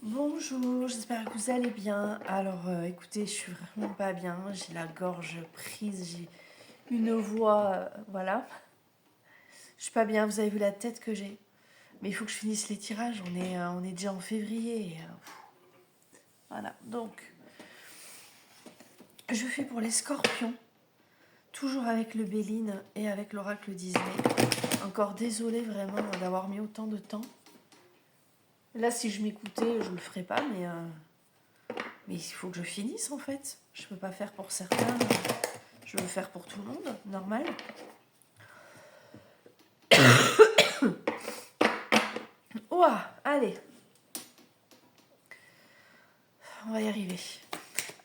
Bonjour, j'espère que vous allez bien. Alors, écoutez, je suis vraiment pas bien. J'ai la gorge prise, j'ai une voix, voilà. Je suis pas bien. Vous avez vu la tête que j'ai. Mais il faut que je finisse les tirages. On est déjà en février. Voilà. Donc, je fais pour les Scorpions, toujours avec le Béline et avec l'oracle Disney. Encore désolée vraiment d'avoir mis autant de temps. Là, si je m'écoutais, je le ferais pas, mais il faut que je finisse en fait. Je peux pas faire pour certains. Je veux faire pour tout le monde, normal. Ouah, allez. On va y arriver.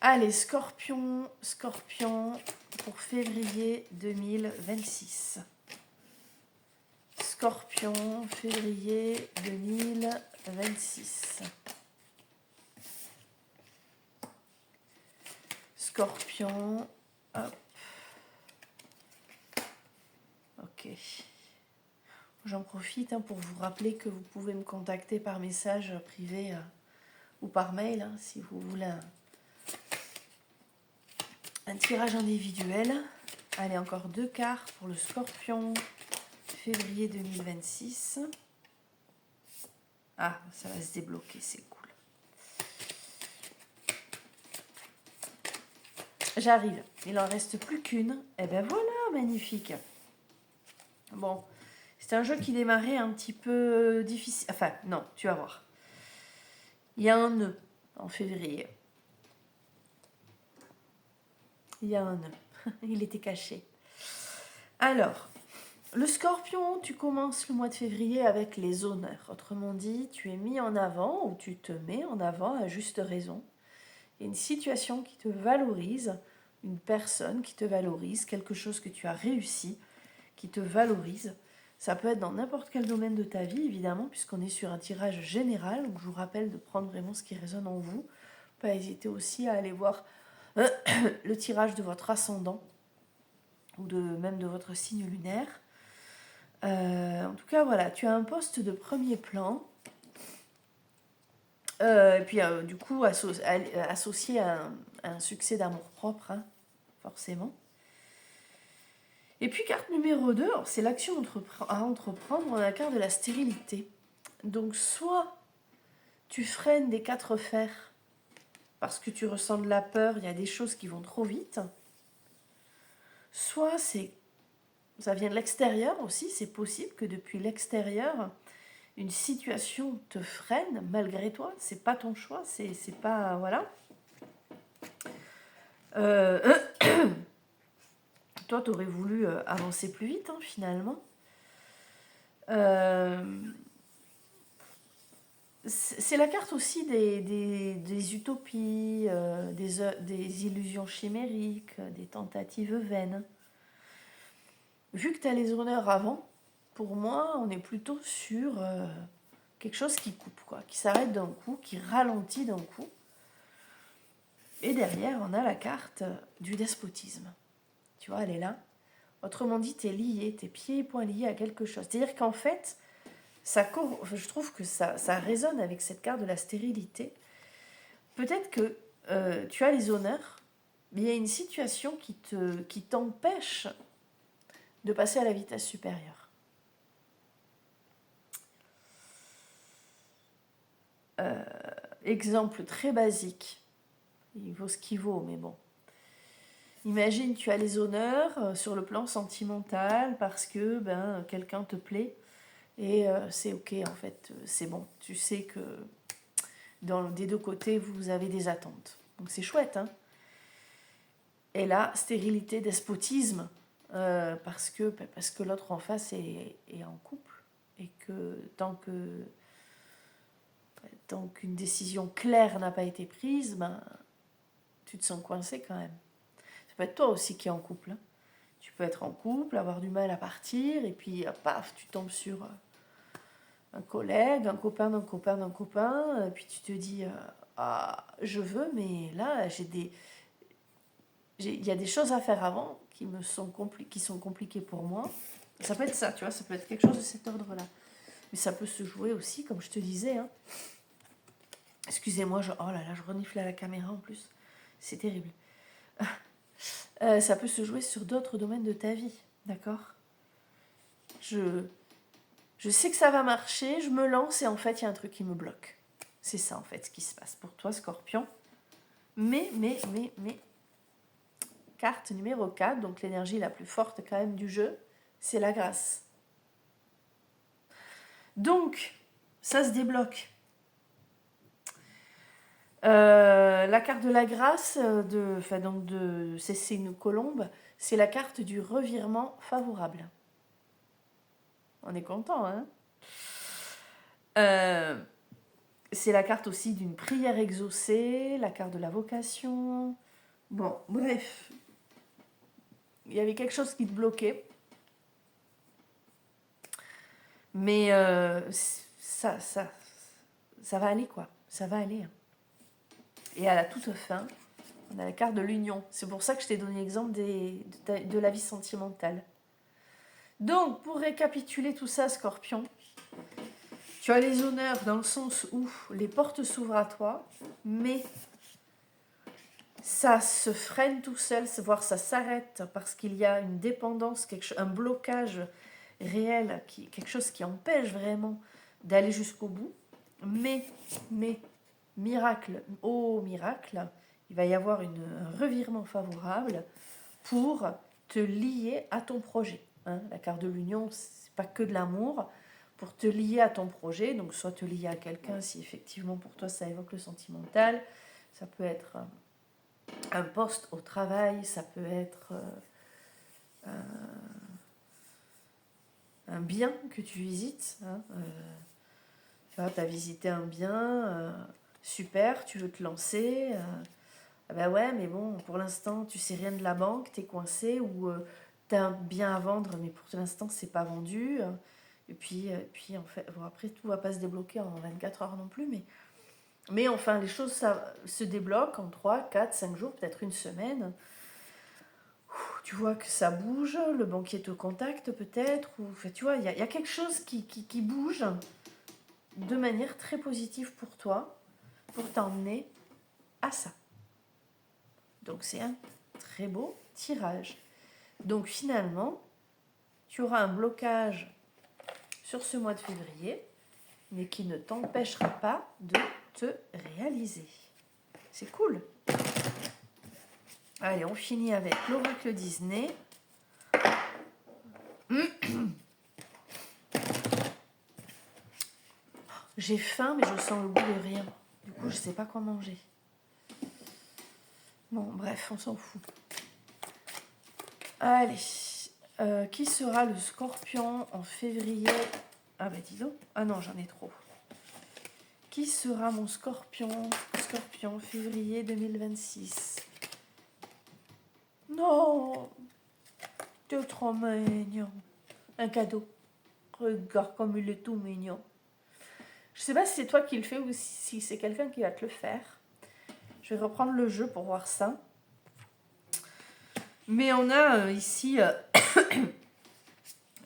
Allez, Scorpion, Scorpion pour février 2026. Scorpion, février 2026. Scorpion, hop. Ok. J'en profite pour vous rappeler que vous pouvez me contacter par message privé ou par mail si vous voulez un tirage individuel. Allez, encore 2 cartes pour le Scorpion, février 2026. Ah, ça va se débloquer, c'est cool. J'arrive, il en reste plus qu'une. Et ben voilà, magnifique. Bon, c'est un jeu qui démarrait un petit peu difficile. Enfin, non, tu vas voir. Il y a un nœud en février. Il y a un nœud. Il était caché. Alors, le Scorpion, tu commences le mois de février avec les honneurs. Autrement dit, tu es mis en avant ou tu te mets en avant à juste raison. Il y a une situation qui te valorise, une personne qui te valorise, quelque chose que tu as réussi, qui te valorise. Ça peut être dans n'importe quel domaine de ta vie, évidemment, puisqu'on est sur un tirage général. Donc je vous rappelle de prendre vraiment ce qui résonne en vous. Pas hésiter aussi à aller voir le tirage de votre ascendant ou même de votre signe lunaire. En tout cas, voilà, tu as un poste de premier plan. Et puis, du coup, associé à un succès d'amour-propre, forcément. Et puis, carte numéro 2, c'est l'action à entreprendre, la carte de la stérilité. Donc, soit tu freines des 4 fers parce que tu ressens de la peur, il y a des choses qui vont trop vite. Soit ça vient de l'extérieur aussi, c'est possible que depuis l'extérieur, une situation te freine malgré toi, c'est pas ton choix, c'est pas. Voilà. Toi, tu aurais voulu avancer plus vite, finalement. C'est la carte aussi des utopies, des illusions chimériques, des tentatives vaines. Vu que tu as les honneurs avant, pour moi, on est plutôt sur quelque chose qui coupe, qui s'arrête d'un coup, qui ralentit d'un coup. Et derrière, on a la carte du despotisme. Tu vois, elle est là. Autrement dit, tu es lié, tes pieds et poings liés à quelque chose. C'est-à-dire qu'en fait, je trouve que ça résonne avec cette carte de la stérilité. Peut-être que tu as les honneurs, mais il y a une situation qui t'empêche de passer à la vitesse supérieure. Exemple très basique, il vaut ce qu'il vaut, mais bon. Imagine, tu as les honneurs sur le plan sentimental parce que quelqu'un te plaît et c'est ok, en fait, c'est bon. Tu sais que des deux côtés, vous avez des attentes. Donc c'est chouette, Et là, stérilité, despotisme, parce que l'autre en face est en couple et que tant qu'une décision claire n'a pas été prise, tu te sens coincé quand même. Ça peut être toi aussi qui es en couple. Tu peux être en couple, avoir du mal à partir, et puis paf, tu tombes sur un collègue, un copain d'un copain d'un copain, et puis tu te dis ah, je veux, mais là il y a des choses à faire avant qui sont compliquées pour moi. Ça peut être ça, tu vois, ça peut être quelque chose de cet ordre-là. Mais ça peut se jouer aussi, comme je te disais, Excusez-moi, oh là là, je renifle à la caméra en plus. C'est terrible. Ça peut se jouer sur d'autres domaines de ta vie, d'accord? Je sais que ça va marcher, je me lance et en fait, il y a un truc qui me bloque. C'est ça, en fait, ce qui se passe pour toi, Scorpion. Mais, carte numéro 4, donc l'énergie la plus forte quand même du jeu, c'est la grâce. Donc, ça se débloque. La carte de la grâce, c'est une colombe, c'est la carte du revirement favorable. On est content, hein? C'est la carte aussi d'une prière exaucée, la carte de la vocation. Bon, bref. Il y avait quelque chose qui te bloquait. Mais ça va aller, quoi. Ça va aller. Et à la toute fin, on a la carte de l'union. C'est pour ça que je t'ai donné l'exemple de la vie sentimentale. Donc, pour récapituler tout ça, Scorpion, tu as les honneurs dans le sens où les portes s'ouvrent à toi, mais ça se freine tout seul, voire ça s'arrête parce qu'il y a une dépendance, un blocage réel, quelque chose qui empêche vraiment d'aller jusqu'au bout. Mais, miracle, oh miracle, il va y avoir un revirement favorable pour te lier à ton projet. Hein, la carte de l'union, c'est pas que de l'amour, pour te lier à ton projet, donc soit te lier à quelqu'un si effectivement pour toi ça évoque le sentimental, ça peut être un poste au travail, ça peut être un bien que tu visites. Hein, tu as visité un bien, super, tu veux te lancer. Ah ben ouais, mais bon, pour l'instant, tu sais rien de la banque, tu es coincé, ou tu as un bien à vendre, mais pour l'instant, c'est pas vendu. Et puis en fait, bon, après, tout va pas se débloquer en 24 heures non plus, mais enfin, les choses ça se débloquent en 3, 4, 5 jours, peut-être une semaine. Tu vois que ça bouge, le banquier te contacte peut-être, ou enfin, tu vois, il y a quelque chose qui bouge de manière très positive pour toi, pour t'emmener à ça. Donc c'est un très beau tirage. Donc finalement, tu auras un blocage sur ce mois de février, mais qui ne t'empêchera pas de te réaliser. C'est cool. Allez, on finit avec l'oracle Disney. J'ai faim, mais je sens le goût de rien. Du coup, je sais pas quoi manger. Bon, bref, on s'en fout. Allez, qui sera le Scorpion en février? Ah bah dis donc. Ah non, j'en ai trop. Qui sera mon Scorpion février 2026? Non, t'es trop mignon. Un cadeau. Regarde comme il est tout mignon. Je sais pas si c'est toi qui le fais ou si c'est quelqu'un qui va te le faire. Je vais reprendre le jeu pour voir ça. Mais on a ici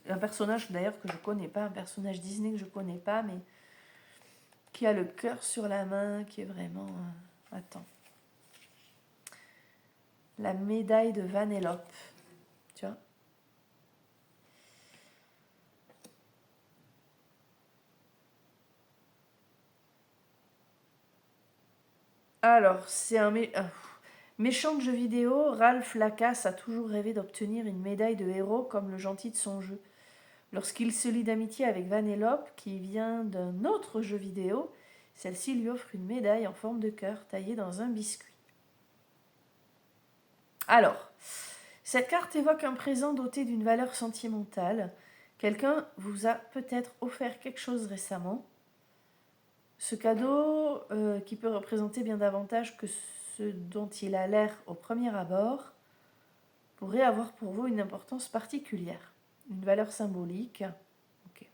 un personnage d'ailleurs que je connais pas, un personnage Disney que je connais pas, mais qui a le cœur sur la main, qui est vraiment... Attends. La médaille de Vanellope. Tu vois ? Alors, c'est un méchant de jeu vidéo. Ralph Lacasse a toujours rêvé d'obtenir une médaille de héros comme le gentil de son jeu. Lorsqu'il se lie d'amitié avec Vanellope, qui vient d'un autre jeu vidéo, celle-ci lui offre une médaille en forme de cœur taillée dans un biscuit. Alors, cette carte évoque un présent doté d'une valeur sentimentale. Quelqu'un vous a peut-être offert quelque chose récemment. Ce cadeau, qui peut représenter bien davantage que ce dont il a l'air au premier abord, pourrait avoir pour vous une importance particulière, une valeur symbolique. Okay.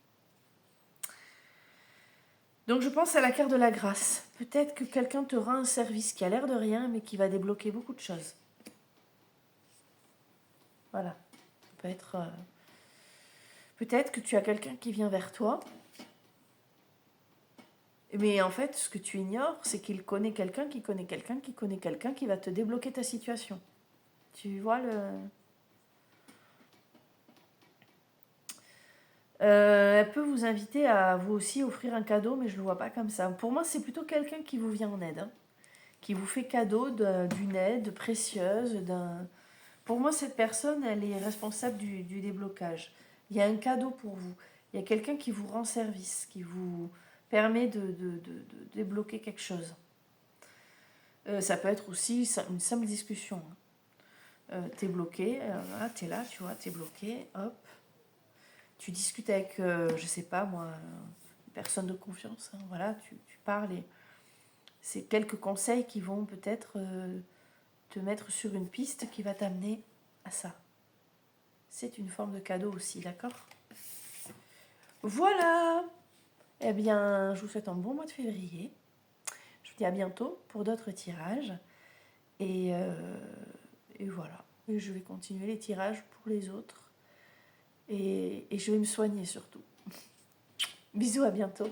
Donc je pense à la carte de la grâce. Peut-être que quelqu'un te rend un service qui a l'air de rien, mais qui va débloquer beaucoup de choses. Voilà. Ça peut être... peut-être que tu as quelqu'un qui vient vers toi Mais en fait, ce que tu ignores, c'est qu'il connaît quelqu'un qui connaît quelqu'un qui connaît quelqu'un qui va te débloquer ta situation. Tu vois le... elle peut vous inviter à vous aussi offrir un cadeau, mais je ne le vois pas comme ça. Pour moi, c'est plutôt quelqu'un qui vous vient en aide, hein, qui vous fait cadeau d'une aide précieuse. Pour moi, cette personne, elle est responsable du déblocage. Il y a un cadeau pour vous. Il y a quelqu'un qui vous rend service, qui vous permet de débloquer quelque chose. Ça peut être aussi une simple discussion. T'es bloqué, voilà, t'es là, tu vois, t'es bloqué, hop. Tu discutes avec, je sais pas moi, une personne de confiance, hein, voilà, tu parles et c'est quelques conseils qui vont peut-être te mettre sur une piste qui va t'amener à ça. C'est une forme de cadeau aussi, d'accord? Voilà. Eh bien, je vous souhaite un bon mois de février. Je vous dis à bientôt pour d'autres tirages. Et voilà. Et je vais continuer les tirages pour les autres. Et je vais me soigner surtout. Bisous, à bientôt.